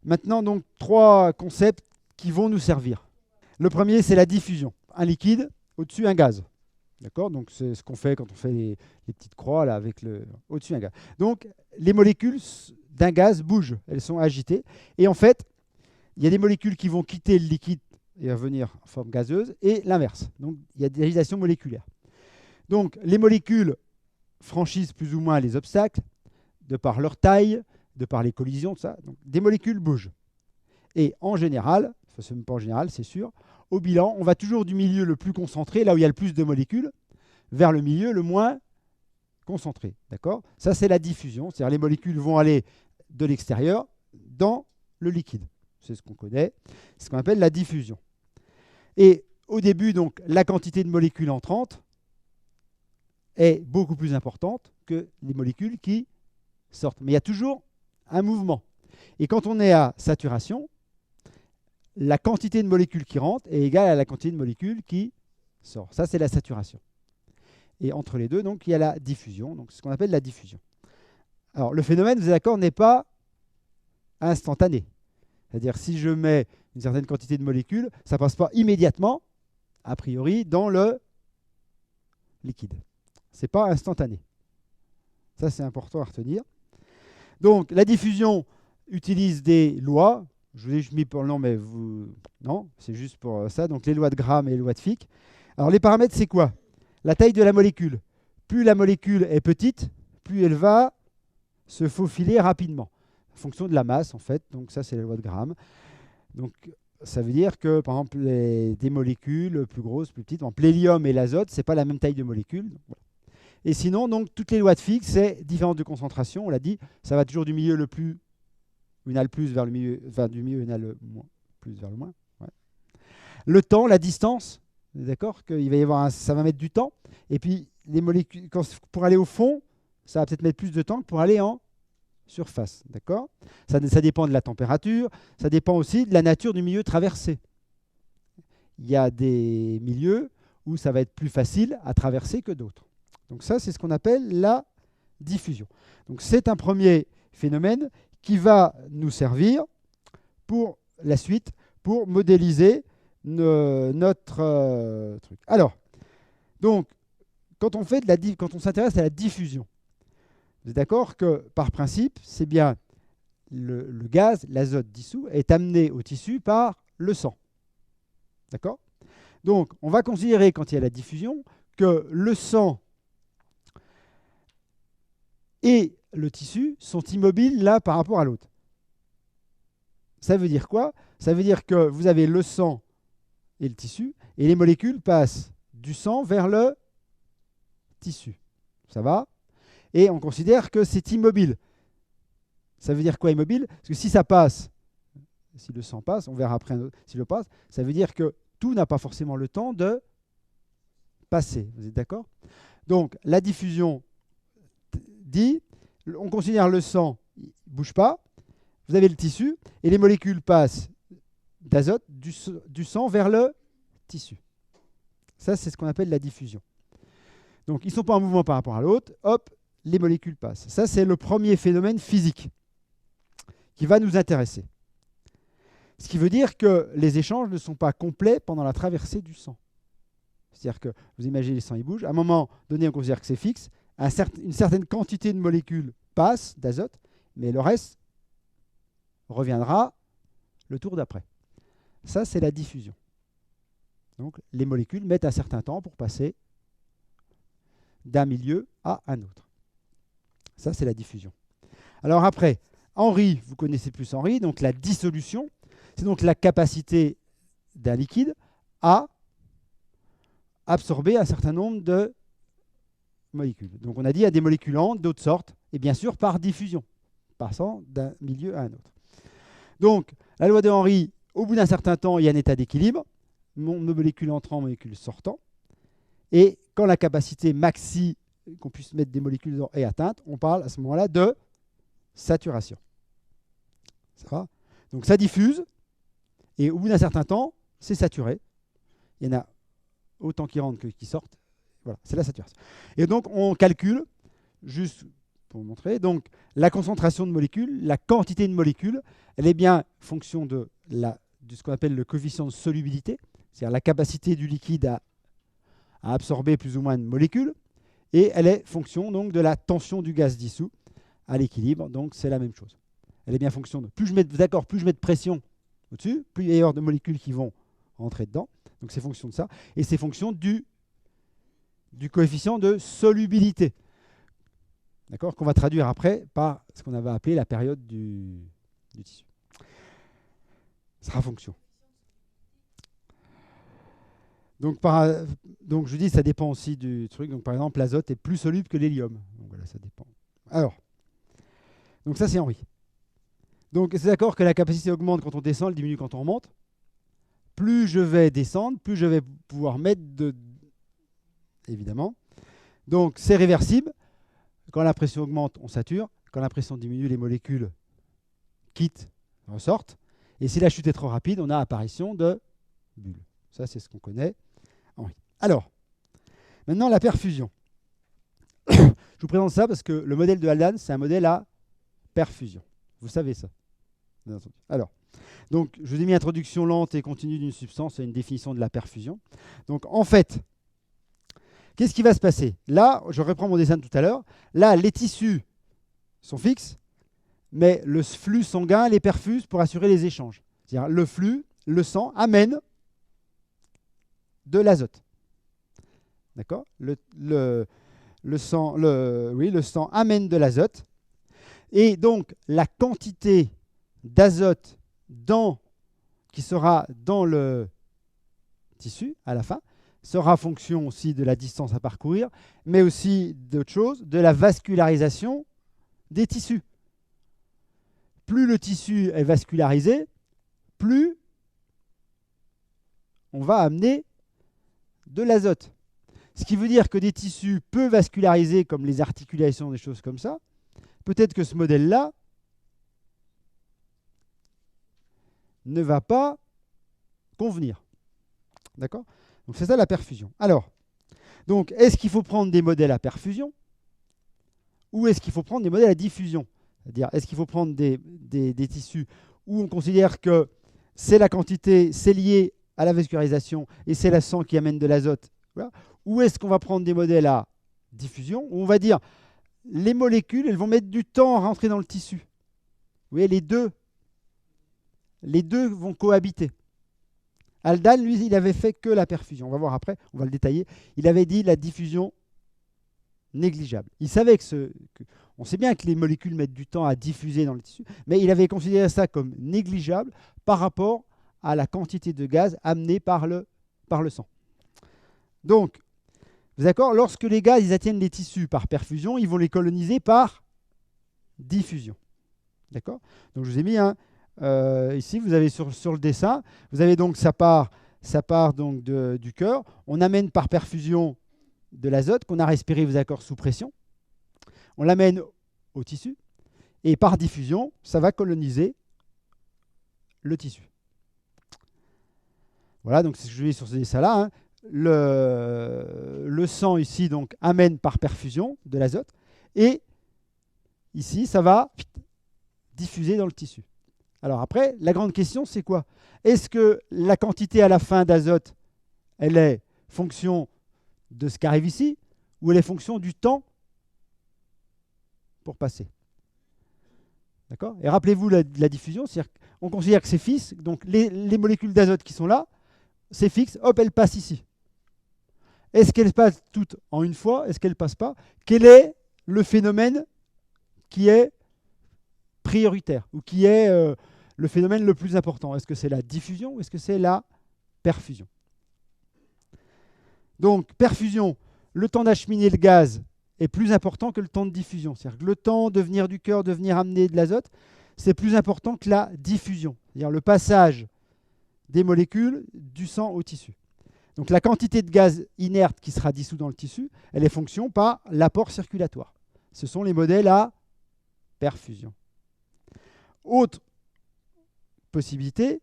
Maintenant, donc, 3 concepts qui vont nous servir. Le premier, c'est la diffusion. Un liquide, au-dessus, un gaz. D'accord? Donc, c'est ce qu'on fait quand on fait les petites croix, là, avec au-dessus, un gaz. Donc, les molécules d'un gaz bougent. Elles sont agitées. Et en fait, il y a des molécules qui vont quitter le liquide et revenir en forme gazeuse, et l'inverse. Donc, il y a des agitations moléculaires. Donc, les molécules franchissent plus ou moins les obstacles, de par leur taille, de par les collisions, tout ça. Donc, des molécules bougent. Et en général, enfin, c'est même pas en général, c'est sûr, au bilan, on va toujours du milieu le plus concentré, là où il y a le plus de molécules, vers le milieu le moins concentré. D'accord? Ça, c'est la diffusion. C'est-à-dire les molécules vont aller de l'extérieur dans le liquide. C'est ce qu'on connaît, c'est ce qu'on appelle la diffusion. Et au début, donc, la quantité de molécules entrantes est beaucoup plus importante que les molécules qui sortent. Mais il y a toujours un mouvement. Et quand on est à saturation, la quantité de molécules qui rentrent est égale à la quantité de molécules qui sortent. Ça, c'est la saturation. Et entre les deux, donc, il y a la diffusion. Donc, c'est ce qu'on appelle la diffusion. Alors, le phénomène, vous êtes d'accord, n'est pas instantané. C'est-à-dire, si je mets une certaine quantité de molécules, ça ne passe pas immédiatement, a priori, dans le liquide. Ce n'est pas instantané. Ça, c'est important à retenir. Donc, la diffusion utilise des lois. Je vous ai juste mis pour le nom, mais vous... Non, c'est juste pour ça. Donc, les lois de Gram et les lois de Fick. Alors, les paramètres, c'est quoi? La taille de la molécule. Plus la molécule est petite, plus elle va se faufiler rapidement. En fonction de la masse, en fait. Donc, ça, c'est la loi de Gram. Donc, ça veut dire que, par exemple, des molécules plus grosses, plus petites, par exemple, l'hélium et l'azote, ce n'est pas la même taille de molécule. Donc, voilà. Et sinon, donc, toutes les lois de Fick, c'est différence de concentration. On l'a dit, ça va toujours du milieu le plus, une a le plus vers le milieu, enfin, du milieu, une a le moins, plus vers le moins. Ouais. Le temps, la distance, d'accord, qu'il va y avoir ça va mettre du temps. Et puis, les molécules, pour aller au fond, ça va peut-être mettre plus de temps que pour aller en surface. D'accord? Ça dépend de la température, ça dépend aussi de la nature du milieu traversé. Il y a des milieux où ça va être plus facile à traverser que d'autres. Donc ça, c'est ce qu'on appelle la diffusion. Donc c'est un premier phénomène qui va nous servir pour la suite, pour modéliser notre truc. Alors, donc, quand on s'intéresse à la diffusion, vous êtes d'accord que, par principe, c'est bien le gaz, l'azote dissous, est amené au tissu par le sang. D'accord? Donc, on va considérer, quand il y a la diffusion, que le sang et le tissu sont immobiles l'un par rapport à l'autre. Ça veut dire quoi? Ça veut dire que vous avez le sang et le tissu, et les molécules passent du sang vers le tissu. Ça va? Et on considère que c'est immobile. Ça veut dire quoi immobile? Parce que si ça passe, si le sang passe, on verra après s'il le passe, ça veut dire que tout n'a pas forcément le temps de passer. Vous êtes d'accord? Donc la diffusion dit, on considère le sang, il ne bouge pas, vous avez le tissu, et les molécules passent d'azote du sang vers le tissu. Ça, c'est ce qu'on appelle la diffusion. Donc, ils ne sont pas en mouvement par rapport à l'autre, hop, les molécules passent. Ça, c'est le premier phénomène physique qui va nous intéresser. Ce qui veut dire que les échanges ne sont pas complets pendant la traversée du sang. C'est-à-dire que vous imaginez le sang, il bouge. À un moment donné, on considère que c'est fixe. Une certaine quantité de molécules passe d'azote, mais le reste reviendra le tour d'après. Ça, c'est la diffusion. Donc, les molécules mettent un certain temps pour passer d'un milieu à un autre. Ça, c'est la diffusion. Alors après, Henry, vous connaissez plus Henry, donc la dissolution, c'est donc la capacité d'un liquide à absorber un certain nombre de molécules. Donc on a dit, il y a des molécules d'autres sortes, et bien sûr par diffusion, passant d'un milieu à un autre. Donc, la loi de Henry, au bout d'un certain temps, il y a un état d'équilibre, nos molécules entrant, molécules sortant, et quand la capacité maxi qu'on puisse mettre des molécules dedans est atteinte, on parle à ce moment-là de saturation. Ça va? Donc ça diffuse, et au bout d'un certain temps, c'est saturé. Il y en a autant qui rentrent que qui sortent. Voilà, c'est la saturation. Et donc on calcule, juste pour vous montrer. Donc, la concentration de molécules, la quantité de molécules, elle est bien fonction de ce qu'on appelle le coefficient de solubilité, c'est-à-dire la capacité du liquide à absorber plus ou moins de molécules, et elle est fonction donc de la tension du gaz dissous à l'équilibre, donc c'est la même chose. Elle est bien fonction de plus je mets de pression au-dessus, plus il y a de molécules qui vont rentrer dedans, donc c'est fonction de ça, et c'est fonction du coefficient de solubilité, d'accord, qu'on va traduire après par ce qu'on avait appelé la période du tissu. Ça sera fonction. Donc, je dis ça dépend aussi du truc. Donc, par exemple, l'azote est plus soluble que l'hélium. Donc, voilà, ça dépend. Alors, donc ça, c'est Henri. Donc, c'est d'accord que la capacité augmente quand on descend, elle diminue quand on remonte. Plus je vais descendre, plus je vais pouvoir mettre évidemment. Donc, c'est réversible. Quand la pression augmente, on sature. Quand la pression diminue, les molécules quittent, ressortent. Et si la chute est trop rapide, on a apparition de bulles. Ça, c'est ce qu'on connaît. Alors, maintenant, la perfusion. Je vous présente ça parce que le modèle de Haldane, c'est un modèle à perfusion. Vous savez ça. Alors, donc, je vous ai mis introduction lente et continue d'une substance et une définition de la perfusion. Donc, en fait, qu'est-ce qui va se passer? Là, je reprends mon dessin de tout à l'heure. Là, les tissus sont fixes, mais le flux sanguin les perfuse pour assurer les échanges. C'est-à-dire, le flux, le sang amène de l'azote. D'accord, le sang amène de l'azote. Et donc, la quantité d'azote qui sera dans le tissu à la fin sera fonction aussi de la distance à parcourir, mais aussi d'autre chose, de la vascularisation des tissus. Plus le tissu est vascularisé, plus on va amener de l'azote. Ce qui veut dire que des tissus peu vascularisés, comme les articulations, des choses comme ça, peut-être que ce modèle-là ne va pas convenir. D'accord? Donc c'est ça la perfusion. Alors, donc, est-ce qu'il faut prendre des modèles à perfusion ou est-ce qu'il faut prendre des modèles à diffusion? C'est-à-dire, est-ce qu'il faut prendre des tissus où on considère que c'est la quantité, c'est lié à la vascularisation et c'est le sang qui amène de l'azote, voilà. Ou est-ce qu'on va prendre des modèles à diffusion où on va dire les molécules, elles vont mettre du temps à rentrer dans le tissu. Vous voyez, les deux vont cohabiter. Haldane, lui, il avait fait que la perfusion. On va voir après, on va le détailler. Il avait dit la diffusion négligeable. Il savait on sait bien que les molécules mettent du temps à diffuser dans le tissu, mais il avait considéré ça comme négligeable par rapport à la quantité de gaz amenée par le sang. Donc, vous êtes d'accord, lorsque les gaz ils atteignent les tissus par perfusion, ils vont les coloniser par diffusion. D'accord? Donc, je vous ai mis ici, vous avez sur le dessin, vous avez donc ça part donc du cœur. On amène par perfusion de l'azote qu'on a respiré, vous êtes d'accord, sous pression. On l'amène au tissu et par diffusion, ça va coloniser le tissu. Voilà, donc c'est ce que je dis sur ce dessin-là. Hein. Le sang ici donc amène par perfusion de l'azote et ici ça va diffuser dans le tissu. Alors après, la grande question c'est quoi? Est-ce que la quantité à la fin d'azote, elle est fonction de ce qui arrive ici ou elle est fonction du temps pour passer? D'accord? Et rappelez-vous la diffusion, c'est-à-dire qu'on considère que c'est fixe, donc les molécules d'azote qui sont là, c'est fixe, hop, elles passent ici. Est-ce qu'elles passent toutes en une fois? Est-ce qu'elles ne passent pas? Quel est le phénomène qui est prioritaire ou qui est le phénomène le plus important? Est-ce que c'est la diffusion ou est-ce que c'est la perfusion? Donc, perfusion, le temps d'acheminer le gaz est plus important que le temps de diffusion. C'est-à-dire que le temps de venir du cœur, de venir amener de l'azote, c'est plus important que la diffusion. C'est-à-dire le passage des molécules du sang au tissu. Donc la quantité de gaz inerte qui sera dissous dans le tissu, elle est fonction par l'apport circulatoire. Ce sont les modèles à perfusion. Autre possibilité,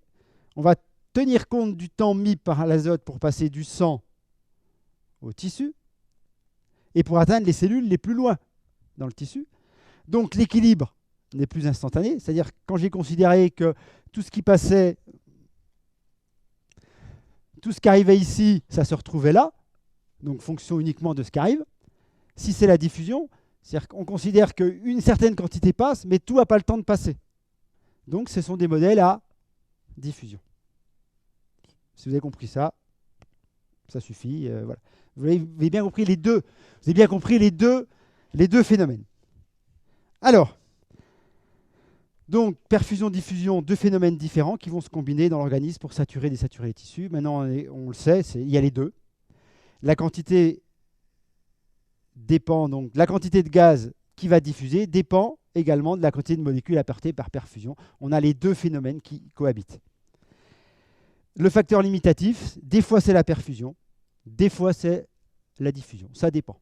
on va tenir compte du temps mis par l'azote pour passer du sang au tissu et pour atteindre les cellules les plus loin dans le tissu. Donc l'équilibre n'est plus instantané, c'est-à-dire quand j'ai considéré que tout ce qui passait, tout ce qui arrivait ici, ça se retrouvait là, donc fonction uniquement de ce qui arrive. Si c'est la diffusion, c'est-à-dire qu'on considère qu'une certaine quantité passe, mais tout n'a pas le temps de passer. Donc ce sont des modèles à diffusion. Si vous avez compris ça, ça suffit. Voilà. Vous avez bien compris les deux. Vous avez bien compris les deux phénomènes. Alors, donc perfusion-diffusion, deux phénomènes différents qui vont se combiner dans l'organisme pour saturer et désaturer les tissus. Maintenant, on le sait, il y a les deux. La quantité dépend, donc la quantité de gaz qui va diffuser dépend également de la quantité de molécules apportées par perfusion. On a les deux phénomènes qui cohabitent. Le facteur limitatif, des fois c'est la perfusion, des fois c'est la diffusion. Ça dépend.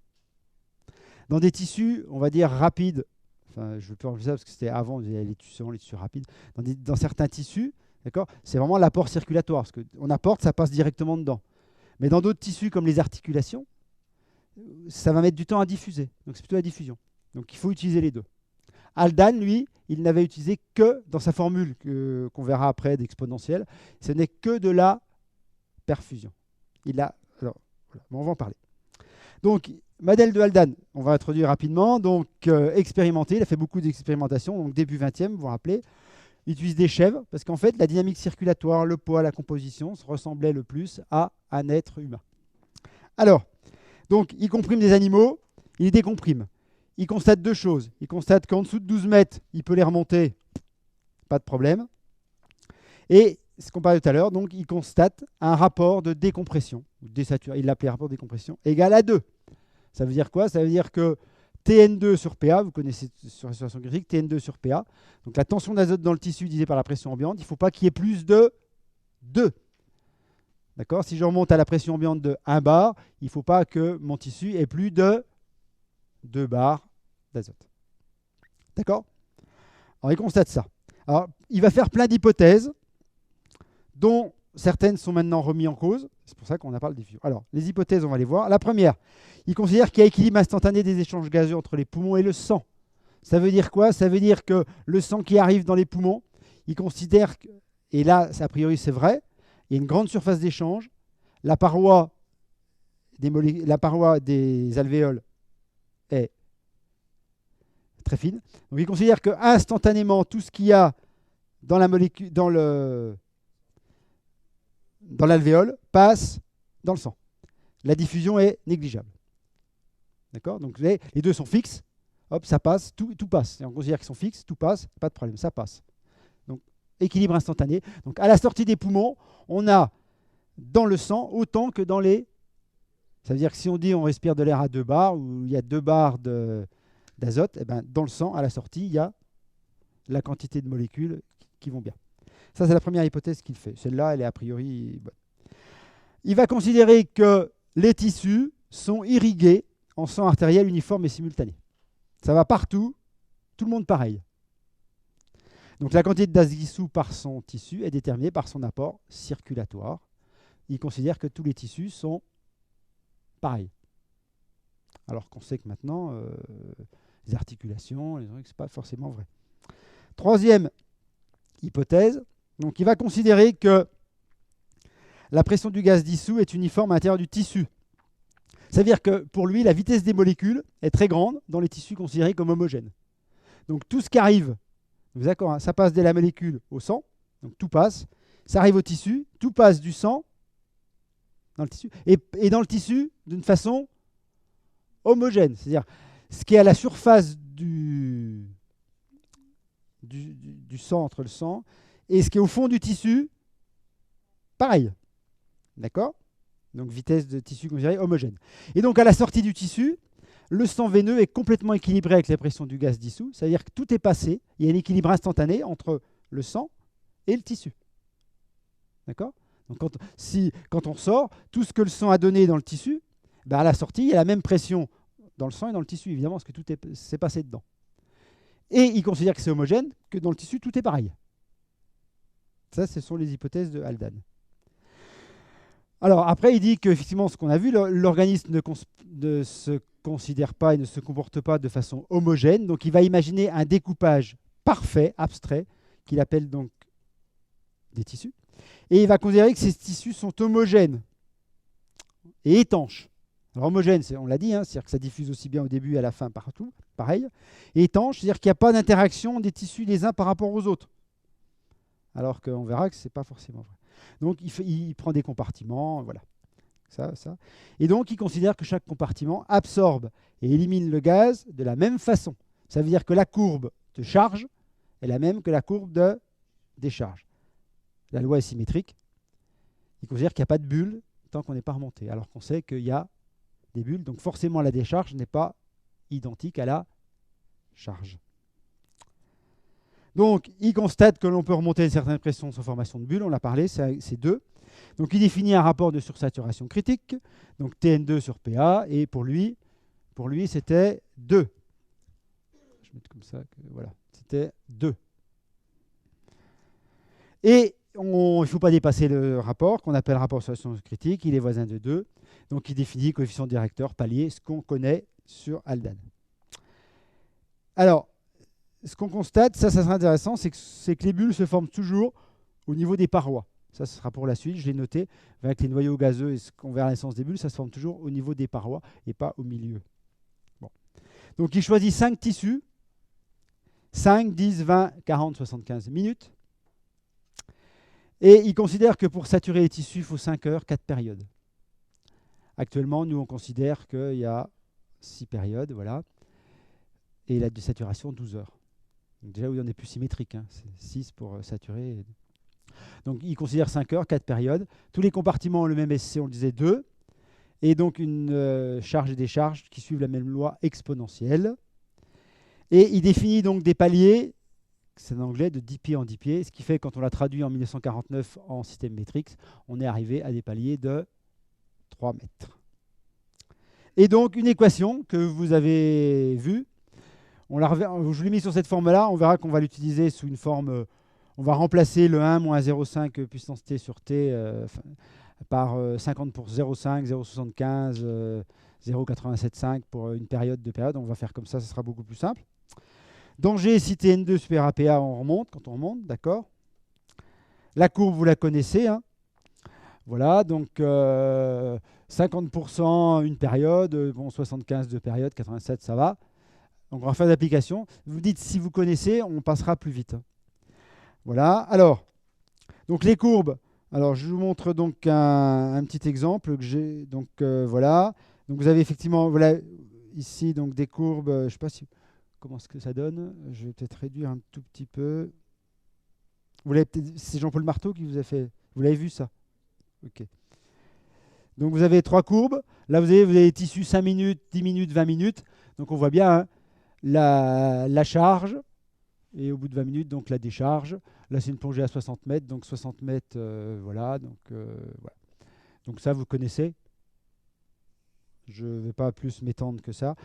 Dans des tissus, on va dire rapides, enfin je ne veux pas enlever ça parce que c'était avant, les tissus rapides. Dans certains tissus, d'accord, c'est vraiment l'apport circulatoire. Parce qu'on apporte, ça passe directement dedans. Mais dans d'autres tissus comme les articulations, ça va mettre du temps à diffuser. Donc c'est plutôt la diffusion. Donc il faut utiliser les deux. Haldane, lui, il n'avait utilisé que, dans sa formule qu'on verra après d'exponentielle, ce n'est que de la perfusion. Alors, voilà, on va en parler. Donc, modèle de Haldane, on va introduire rapidement. Donc, expérimenté, il a fait beaucoup d'expérimentations, donc début 20e, vous vous rappelez. Il utilise des chèvres, parce qu'en fait, la dynamique circulatoire, le poids, la composition, se ressemblaient le plus à un être humain. Alors, donc, il comprime des animaux, il les décomprime. Il constate deux choses. Il constate qu'en dessous de 12 mètres, il peut les remonter, pas de problème. Et ce qu'on parlait tout à l'heure, donc il constate un rapport de décompression, il l'appelait rapport de décompression, égal à 2. Ça veut dire quoi? Ça veut dire que Tn2 sur Pa, vous connaissez sur la situation graphique, Tn2 sur Pa, donc la tension d'azote dans le tissu divisée par la pression ambiante, il ne faut pas qu'il y ait plus de 2. D'accord? Si je remonte à la pression ambiante de 1 bar, il ne faut pas que mon tissu ait plus de 2 bars d'azote. D'accord? Alors, il constate ça. Alors, il va faire plein d'hypothèses, dont certaines sont maintenant remises en cause. C'est pour ça qu'on en parle de diffusion. Alors, les hypothèses, on va les voir. La première, il considère qu'il y a équilibre instantané des échanges gazeux entre les poumons et le sang. Ça veut dire quoi? Ça veut dire que le sang qui arrive dans les poumons, il considère, et là, a priori, c'est vrai, il y a une grande surface d'échange. La paroi des alvéoles est très fine. Donc il considère que instantanément tout ce qu'il y a dans la molécule, dans l'alvéole passe dans le sang. La diffusion est négligeable. D'accord? Donc les deux sont fixes. Hop, ça passe, tout passe. Et on considère qu'ils sont fixes, tout passe, pas de problème, ça passe. Donc équilibre instantané. Donc à la sortie des poumons, on a dans le sang autant que dans les. Ça veut dire que si on dit on respire de l'air à 2 bars, ou il y a 2 bars d'azote, eh ben, dans le sang, à la sortie, il y a la quantité de molécules qui vont bien. Ça, c'est la première hypothèse qu'il fait. Celle-là, elle est a priori bonne. Il va considérer que les tissus sont irrigués en sang artériel uniforme et simultané. Ça va partout, tout le monde pareil. Donc la quantité de gaz dissous par son tissu est déterminée par son apport circulatoire. Il considère que tous les tissus sont pareils. Alors qu'on sait que maintenant, les articulations, ce n'est pas forcément vrai. Troisième hypothèse, donc il va considérer que la pression du gaz dissous est uniforme à l'intérieur du tissu. Ça veut dire que pour lui, la vitesse des molécules est très grande dans les tissus considérés comme homogènes. Donc tout ce qui arrive, d'accord, hein, ça passe de la molécule au sang, donc tout passe, ça arrive au tissu, tout passe du sang dans le tissu, et dans le tissu d'une façon homogène. C'est-à-dire ce qui est à la surface du sang, entre le sang, et ce qui est au fond du tissu, pareil. D'accord? Donc vitesse de tissu considérée homogène. Et donc à la sortie du tissu, le sang veineux est complètement équilibré avec la pression du gaz dissous. C'est-à-dire que tout est passé. Il y a un équilibre instantané entre le sang et le tissu. D'accord? Donc quand on sort, tout ce que le sang a donné dans le tissu, ben à la sortie, il y a la même pression dans le sang et dans le tissu, évidemment, parce que tout s'est passé dedans. Et il considère que c'est homogène, que dans le tissu, tout est pareil. Ça, ce sont les hypothèses de Haldane. Alors après, il dit qu'effectivement, ce qu'on a vu, l'organisme ne se considère pas et ne se comporte pas de façon homogène. Donc il va imaginer un découpage parfait, abstrait, qu'il appelle donc des tissus. Et il va considérer que ces tissus sont homogènes et étanches. Alors homogène, on l'a dit, hein, c'est-à-dire que ça diffuse aussi bien au début et à la fin partout, pareil. Et étanche, c'est-à-dire qu'il n'y a pas d'interaction des tissus les uns par rapport aux autres. Alors qu'on verra que ce n'est pas forcément vrai. Donc il prend des compartiments, voilà. Ça. Et donc il considère que chaque compartiment absorbe et élimine le gaz de la même façon. Ça veut dire que la courbe de charge est la même que la courbe de décharge. La loi est symétrique. Il considère qu'il n'y a pas de bulle tant qu'on n'est pas remonté, alors qu'on sait qu'il y a des bulles. Donc forcément la décharge n'est pas identique à la charge. Donc il constate que l'on peut remonter à une certaine pression sans formation de bulles, on l'a parlé, c'est 2. Donc il définit un rapport de sursaturation critique, donc Tn2 sur Pa, et pour lui c'était 2. Je vais mettre comme ça, voilà, c'était 2. Et il ne faut pas dépasser le rapport, qu'on appelle rapport de sursaturation critique, il est voisin de 2. Donc il définit coefficient directeur, palier, ce qu'on connaît sur Haldane. Alors, ce qu'on constate, ça sera intéressant, c'est que les bulles se forment toujours au niveau des parois. Ça, ce sera pour la suite, je l'ai noté. Avec les noyaux gazeux et ce qu'on verra à l'essence des bulles, ça se forme toujours au niveau des parois et pas au milieu. Bon. Donc il choisit 5 tissus, 5, 10, 20, 40, 75 minutes. Et il considère que pour saturer les tissus, il faut 5 heures, 4 périodes. Actuellement, nous, on considère qu'il y a 6 périodes, voilà. Et la désaturation, 12 heures. Donc déjà, oui, on est plus symétrique. Hein. C'est 6 pour saturer. Donc, il considère 5 heures, 4 périodes. Tous les compartiments ont le même SC, on le disait 2. Et donc, une charge et décharge qui suivent la même loi exponentielle. Et il définit donc des paliers, c'est en anglais, de 10 pieds en 10 pieds, ce qui fait, quand on l'a traduit en 1949 en système métrique, on est arrivé à des paliers de 3 mètres. Et donc, une équation que vous avez vue, je l'ai mis sur cette forme-là, on verra qu'on va l'utiliser sous une forme... on va remplacer le 1 moins 0,5 puissance t sur t par 50 pour 0,5, 0,75, 0,875 pour une période de période. On va faire comme ça sera beaucoup plus simple. Danger, si Tn2 supérieur à Pa, on remonte, quand on remonte, d'accord. La courbe, vous la connaissez. Hein. Voilà, donc 50% une période, bon, 75 deux périodes, 87 ça va. Donc on va faire l'application. Vous dites si vous connaissez, on passera plus vite. Voilà, alors, donc les courbes. Alors je vous montre donc un petit exemple que j'ai. Donc voilà, donc vous avez effectivement, voilà, ici donc des courbes, je ne sais pas comment est-ce que ça donne. Je vais peut-être réduire un tout petit peu. C'est Jean-Paul Marteau qui vous a fait. Vous l'avez vu ça? Ok. Donc vous avez 3 courbes. Là vous avez les tissus 5 minutes, 10 minutes, 20 minutes. Donc on voit bien hein, la charge. Et au bout de 20 minutes, donc la décharge. Là, c'est une plongée à 60 mètres. Donc 60 mètres, voilà. Voilà. Donc ça, vous connaissez. Je ne vais pas plus m'étendre que ça.